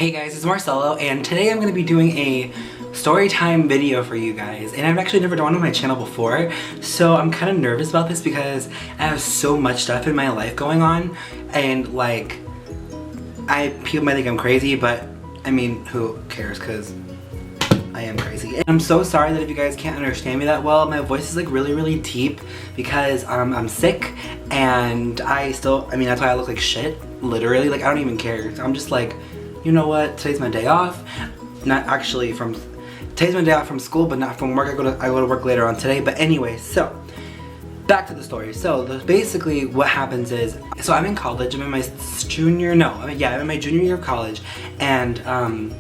Hey guys, it's Marcelo, and today I'm going to be doing a story time video for you guys. And I've actually never done one on my channel before, so I'm kind of nervous about this because I have so much stuff in my life going on, and like, people might think I'm crazy, but I mean, who cares, because I am crazy. And I'm so sorry that if you guys can't understand me that well, my voice is like really deep because I'm sick, and that's why I look like shit, literally. Like, I don't even care. I'm just like, you know what, today's my day off. Today's my day off from school, but not from work. I go to work later on today. But anyway, so back to the story. So basically what happens is, so I'm in college. I'm in my junior year of college, and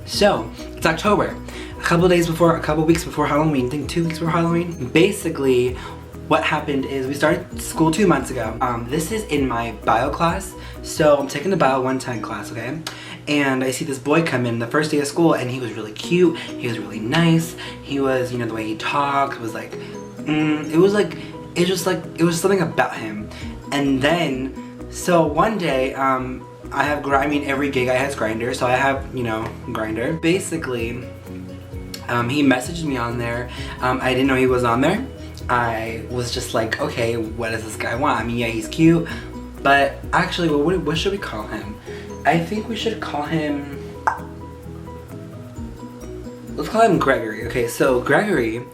so it's October. A couple weeks before Halloween, I think 2 weeks before Halloween. Basically, what happened is we started school 2 months ago. This is in my bio class. So I'm taking the bio 110 class, okay? And I see this boy come in the first day of school, and he was really cute. He was really nice. He was, you know, the way he talked was like, it was something about him. And then, so one day, every gay guy has Grindr, so I have, you know, Grindr. Basically, he messaged me on there. I didn't know he was on there. I was just like, okay, what does this guy want? I mean, yeah, he's cute, but actually, what should we call him? I think we should call him, let's call him Gregory. Okay, so Gregory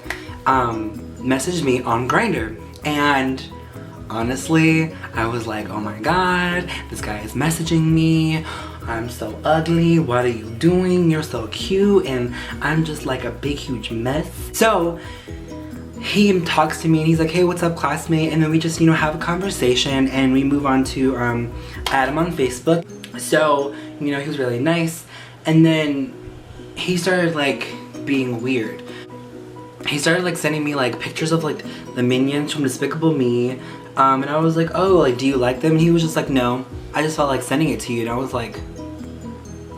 messaged me on Grindr, and honestly, I was like, oh my god, this guy is messaging me. I'm so ugly, what are you doing? You're so cute, and I'm just like a big huge mess. So he talks to me and he's like, hey, what's up, classmate? And then we just, you know, have a conversation, and we move on to add him on Facebook. So, you know, he was really nice, and then he started like being weird. He started like sending me like pictures of like the minions from Despicable Me, and I was like, oh, like, do you like them? And he was just like, no, I just felt like sending it to you. And I was like,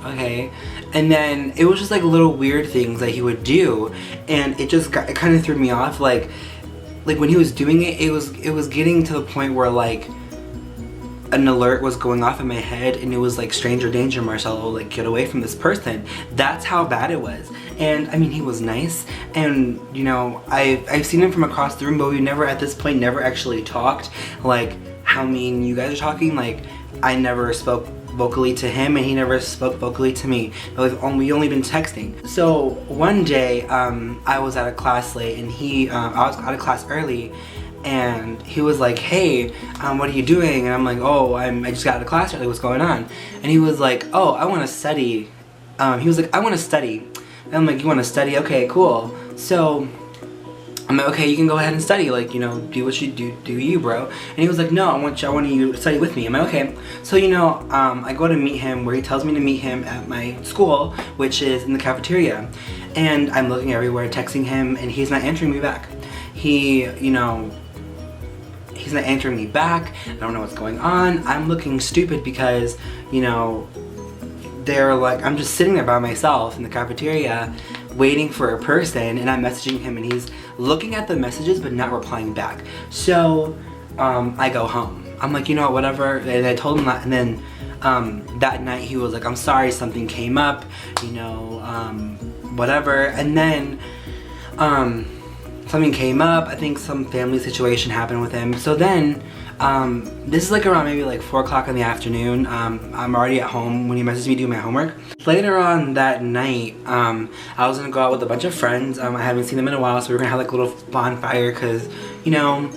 okay. And then it was just like little weird things that he would do, and it kind of threw me off. Like when he was doing it, it was getting to the point where like an alert was going off in my head, and it was like, stranger danger, Marcelo, like, get away from this person. That's how bad it was. And I mean, he was nice, and you know, I've seen him from across the room, but we never at this point actually talked like how mean you guys are talking. Like, I never spoke vocally to him, and he never spoke vocally to me. We only been texting. So one day, I was out of class late, and I was out of class early, and he was like, hey, what are you doing? And I'm like, oh, I just got out of class early, what's going on? And he was like, oh, I want to study. He was like, I want to study. And I'm like, you want to study? Okay, cool. So I'm like, okay, you can go ahead and study, like, you know, do what you do you, bro. And he was like, no, I want you to study with me. I'm like, okay. So, you know, I go to meet him, where he tells me to meet him at my school, which is in the cafeteria. And I'm looking everywhere, texting him, and he's not answering me back. He's not answering me back. I don't know what's going on. I'm looking stupid because, you know, I'm just sitting there by myself in the cafeteria waiting for a person, and I'm messaging him, and he's looking at the messages but not replying back. So I go home. I'm like, you know, whatever, and I told him that. And then that night he was like, I'm sorry, something came up, you know, whatever. And then something came up. I think some family situation happened with him. So then, this is like around maybe like 4 o'clock in the afternoon. I'm already at home when he messaged me doing my homework. Later on that night, I was gonna go out with a bunch of friends. I haven't seen them in a while, so we were gonna have like a little bonfire, cause, you know,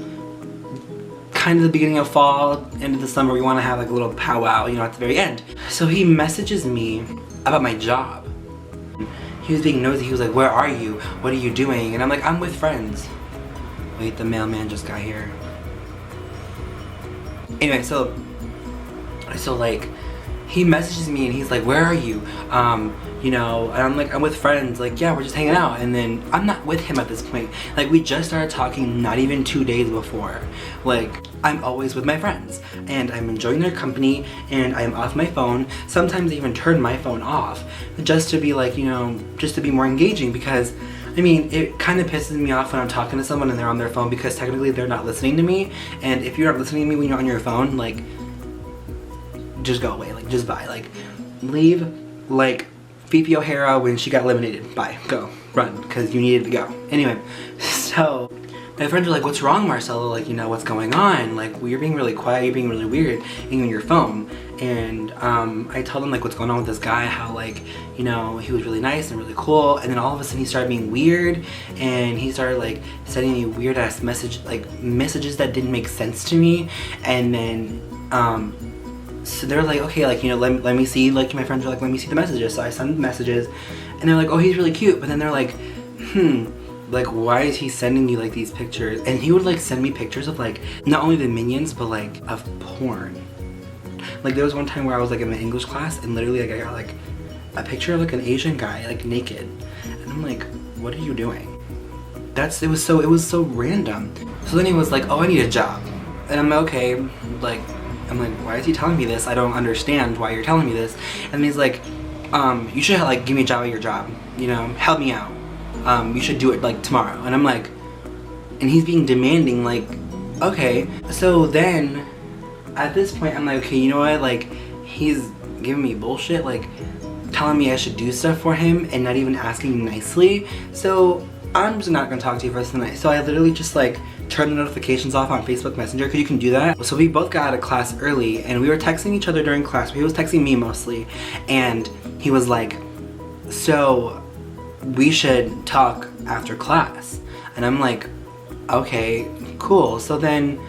kind of the beginning of fall, end of the summer, we wanna have like a little powwow, you know, at the very end. So he messages me about my job. He was being nosy. He was like, where are you? What are you doing? And I'm like, I'm with friends. Wait, the mailman just got here. Anyway, so like, he messages me and he's like, where are you? You know, and I'm like, I'm with friends. Like, yeah, we're just hanging out. And then I'm not with him at this point. Like, we just started talking not even 2 days before. Like, I'm always with my friends, and I'm enjoying their company, and I'm off my phone. Sometimes I even turn my phone off just to be like, you know, just to be more engaging, because I mean, it kind of pisses me off when I'm talking to someone and they're on their phone, because technically they're not listening to me. And if you're not listening to me when you're on your phone, like, just go away, like, just bye, like, leave, like, Fifi O'Hara when she got eliminated. Bye, go, run, because you needed to go. Anyway, so my friends were like, what's wrong, Marcelo? Like, you know, what's going on? Like, well, you're being really quiet, you're being really weird, and on your phone. And I told them like what's going on with this guy, how like, you know, he was really nice and really cool, and then all of a sudden he started being weird, and he started like sending me weird ass messages that didn't make sense to me. And then so they're like, okay, like, you know, let me see, like, my friends were like, let me see the messages. So I sent the messages, and they're like, oh, he's really cute. But then they're like, like, why is he sending me like these pictures? And he would like send me pictures of like not only the Minions, but like of porn. Like, there was one time where I was like in my English class, and literally like I got like a picture of like an Asian guy like naked, and I'm like, what are you doing? It was so random. So then he was like, oh, I need a job, and I'm like, okay, like, I'm like, why is he telling me this? I don't understand why you're telling me this. And he's like, you should like give me a job at your job, you know, help me out. You should do it like tomorrow. And I'm like, and he's being demanding, like, okay. So then at this point I'm like, okay, you know what, like, he's giving me bullshit, like telling me I should do stuff for him and not even asking nicely. So I'm just not gonna talk to you for the rest of the night. So I literally just like turned the notifications off on Facebook Messenger, because you can do that. So we both got out of class early, and we were texting each other during class, but he was texting me mostly. And he was like, so we should talk after class. And I'm like, okay, cool. So then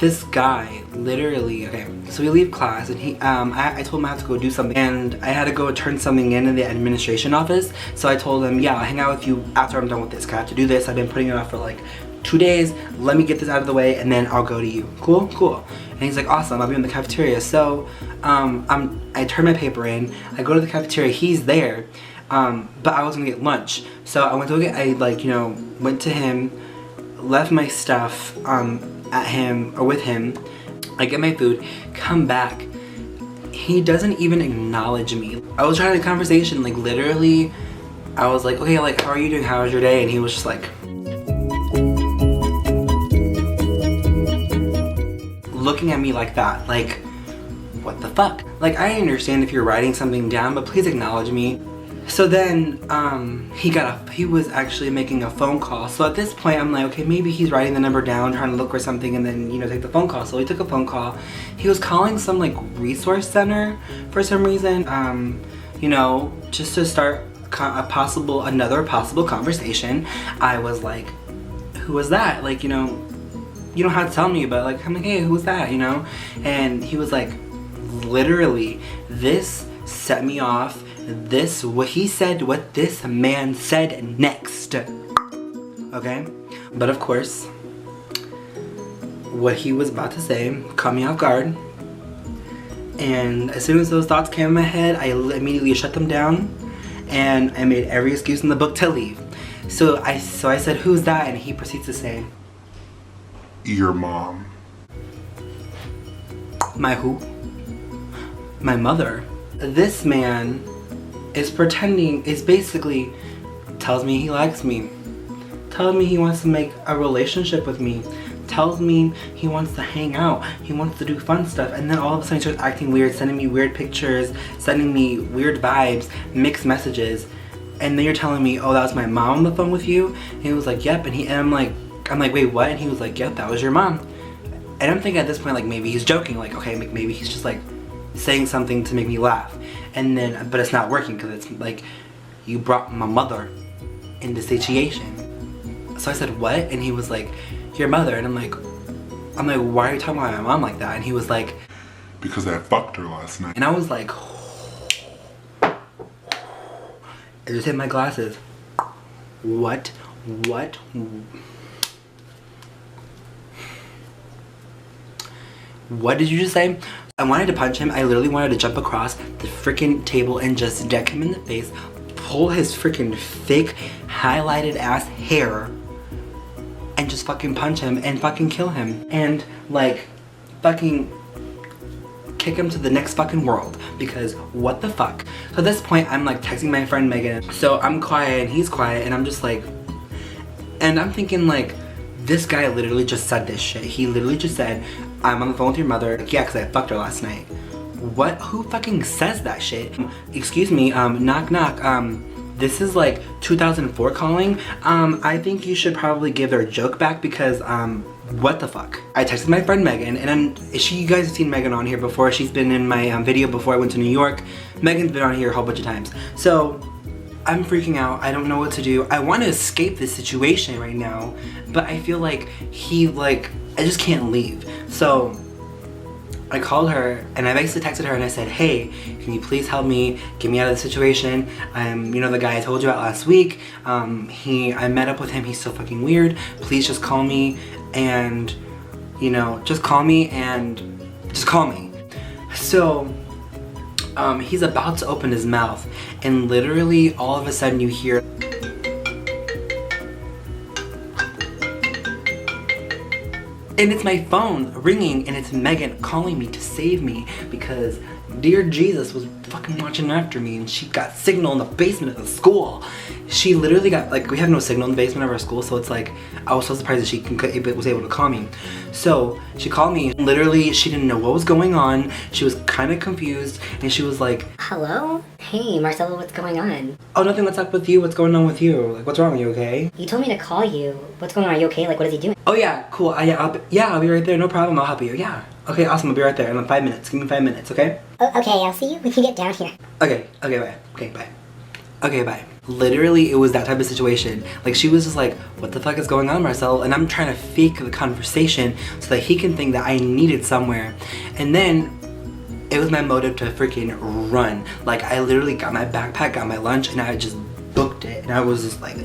this guy literally, okay, so we leave class, and he I told him I had to go do something, and I had to go turn something in the administration office. So I told him, yeah, I'll hang out with you after I'm done with this, 'cause I have to do this. I've been putting it off for like 2 days. Let me get this out of the way, and then I'll go to you. Cool, cool. And he's like, awesome, I'll be in the cafeteria. So I turn my paper in, I go to the cafeteria, he's there, but I was gonna get lunch. So I went to get, I like, you know, went to him, left my stuff at him or with him. I get my food, come back. He doesn't even acknowledge me. I was trying to have a conversation, like literally, I was like, okay, like, how are you doing? How was your day? And he was just like, looking at me like that, like, what the fuck? Like, I understand if you're writing something down, but please acknowledge me. So then he was actually making a phone call. So at this point I'm like, okay, maybe he's writing the number down, trying to look for something, and then, you know, take the phone call. So he took a phone call. He was calling some like resource center for some reason, you know, just to start another possible conversation. I was like, who was that? Like, you know, you don't have to tell me, but like, I'm like, hey, who's that, you know? And he was like, literally, this set me off. What this man said next, okay? But of course, what he was about to say caught me off guard. And as soon as those thoughts came in my head, I immediately shut them down, and I made every excuse in the book to leave. So I said, who's that? And he proceeds to say, your mom. My who? My mother. This man is basically tells me he likes me, tells me he wants to make a relationship with me, tells me he wants to hang out, he wants to do fun stuff, and then all of a sudden he starts acting weird, sending me weird pictures, sending me weird vibes, mixed messages, and then you're telling me, oh, that was my mom on the phone with you? And he was like, yep, and I'm like, wait, what? And he was like, yep, that was your mom. And I'm thinking at this point, like, maybe he's joking, like, okay, maybe he's just like saying something to make me laugh. And then, but it's not working, because it's like, you brought my mother in the situation. So I said, what? And he was like, your mother. And I'm like, why are you talking about my mom like that? And he was like, because I fucked her last night. And I was like, I just hit my glasses. What? What did you just say? I wanted to punch him. I literally wanted to jump across the freaking table and just deck him in the face, pull his freaking fake highlighted ass hair, and just fucking punch him and fucking kill him. And like, fucking kick him to the next fucking world, because what the fuck? So at this point, I'm like texting my friend Megan. So I'm quiet and he's quiet, and I'm just like, and I'm thinking like, this guy literally just said this shit. He literally just said, I'm on the phone with your mother. Like, yeah, because I fucked her last night. who fucking says that shit? Excuse me, knock knock, this is like 2004 calling. I think you should probably give their joke back because, what the fuck? I texted my friend Megan, and you guys have seen Megan on here before. She's been in my video before I went to New York. Megan's been on here a whole bunch of times. So, I'm freaking out. I don't know what to do. I want to escape this situation right now, but I feel like I just can't leave. So, I called her and I basically texted her and I said, hey, can you please help me get me out of the situation? You know the guy I told you about last week, I met up with him, he's so fucking weird. Please just call me and, you know, just call me. So, he's about to open his mouth and literally all of a sudden you hear and it's my phone ringing and it's Megan calling me to save me because dear Jesus was fucking watching after me and she got signal in the basement of the school. She literally got, like, we have no signal in the basement of our school, so it's like, I was so surprised that she was able to call me. So she called me, literally she didn't know what was going on, she was kind of confused, and she was like, hello? Hey, Marcelo, what's going on? oh, nothing, what's up with you? What's going on with you? Like, what's wrong? Are you okay? You told me to call you. What's going on? Are you okay? Like, what is he doing? Oh yeah, cool, I'll be right there, no problem, I'll help you, yeah. Okay, awesome, I'll be right there in like 5 minutes, give me 5 minutes, okay? Okay, I'll see you when you get down here. Okay, bye. Okay, bye. Literally, it was that type of situation. Like, she was just like, what the fuck is going on, Marcel? And I'm trying to fake the conversation so that he can think that I needed somewhere. And then, it was my motive to freaking run. Like, I literally got my backpack, got my lunch, and I just booked it. And I was just like,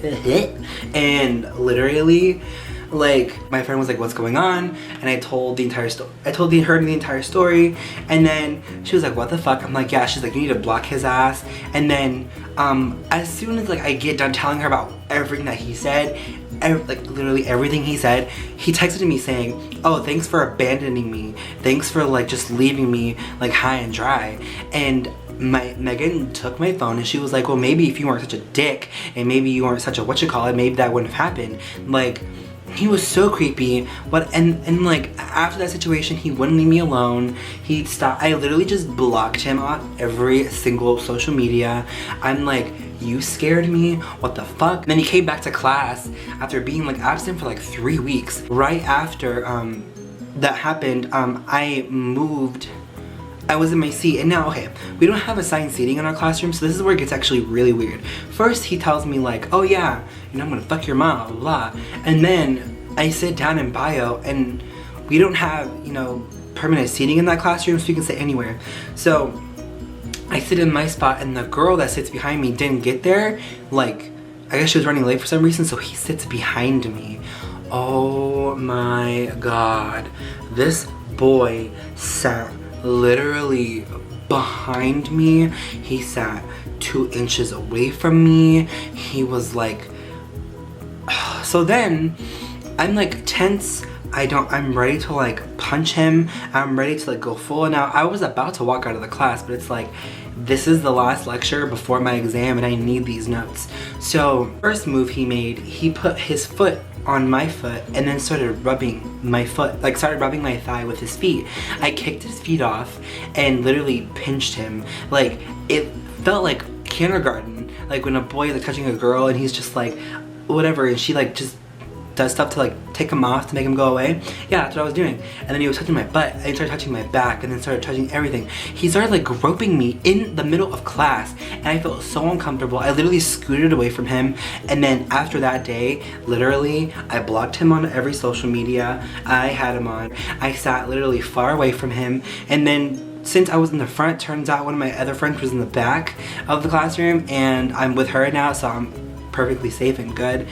and literally, like, my friend was like, what's going on? And I told the entire story. I told her the entire story. And then she was like, what the fuck? I'm like, yeah. She's like, you need to block his ass. And then as soon as like I get done telling her about everything that he said, like literally everything he said, he texted me saying, oh, thanks for abandoning me. Thanks for like just leaving me like high and dry. And Megan took my phone and she was like, well, maybe if you weren't such a dick and maybe you weren't such a maybe that wouldn't have happened. Like, he was so creepy, but and like after that situation, he wouldn't leave me alone. He stopped. I literally just blocked him off every single social media. I'm like, you scared me, what the fuck? And then he came back to class after being like absent for like 3 weeks. Right after that happened, I moved. I was in my seat, and now, okay, we don't have assigned seating in our classroom, so this is where it gets actually really weird. First, he tells me like, oh yeah, you know, I'm gonna fuck your mom, blah, blah. And then I sit down in bio, and we don't have, you know, permanent seating in that classroom, so you can sit anywhere. So I sit in my spot, and the girl that sits behind me didn't get there. Like, I guess she was running late for some reason, so he sits behind me. Oh my god, this boy sat literally behind me. He sat 2 inches away from me. He was like, so then I'm like tense. I'm ready to like punch him. I'm ready to like go full. Now I was about to walk out of the class, but it's like, this is the last lecture before my exam and I need these notes. So first move he made, he put his foot on my foot and then started rubbing my foot, like started rubbing my thigh with his feet. I kicked his feet off and literally pinched him. Like, it felt like kindergarten, like when a boy is like touching a girl and he's just like whatever, and she like just does stuff to like take him off to make him go away. Yeah, that's what I was doing. And then he was touching my butt, and he started touching my back, and then started touching everything. He started like groping me in the middle of class, and I felt so uncomfortable. I literally scooted away from him, and then after that day, literally, I blocked him on every social media I had him on. I sat literally far away from him, and then since I was in the front, turns out one of my other friends was in the back of the classroom, and I'm with her now, so I'm perfectly safe and good.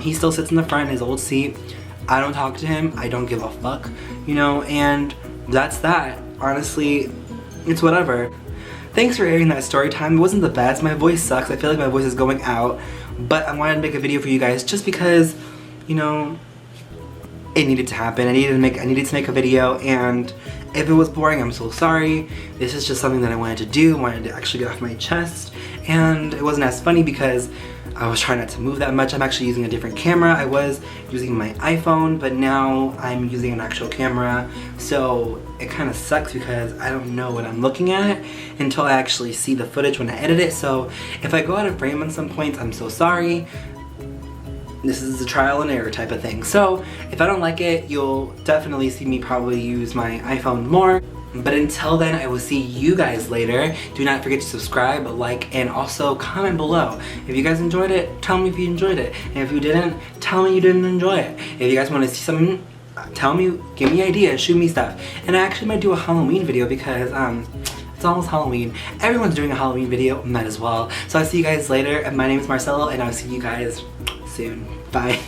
He still sits in the front in his old seat. I don't talk to him. I don't give a fuck, you know, and that's that. Honestly, it's whatever. Thanks for airing that story time. It wasn't the best. My voice sucks. I feel like my voice is going out, but I wanted to make a video for you guys just because, you know, it needed to happen. I needed to make a video, and if it was boring, I'm so sorry. This is just something that I wanted to do, wanted to actually get off my chest, and it wasn't as funny because I was trying not to move that much. I'm actually using a different camera. I was using my iPhone, but now I'm using an actual camera. So it kind of sucks because I don't know what I'm looking at until I actually see the footage when I edit it. So if I go out of frame on some points, I'm so sorry. This is a trial and error type of thing. So if I don't like it, you'll definitely see me probably use my iPhone more. But until then, I will see you guys later. Do not forget to subscribe, like, and also comment below. If you guys enjoyed it, tell me if you enjoyed it. And if you didn't, tell me you didn't enjoy it. If you guys want to see something, tell me, give me ideas, shoot me stuff. And I actually might do a Halloween video because it's almost Halloween. Everyone's doing a Halloween video, might as well. So I'll see you guys later. My name is Marcelo, and I'll see you guys soon. Bye.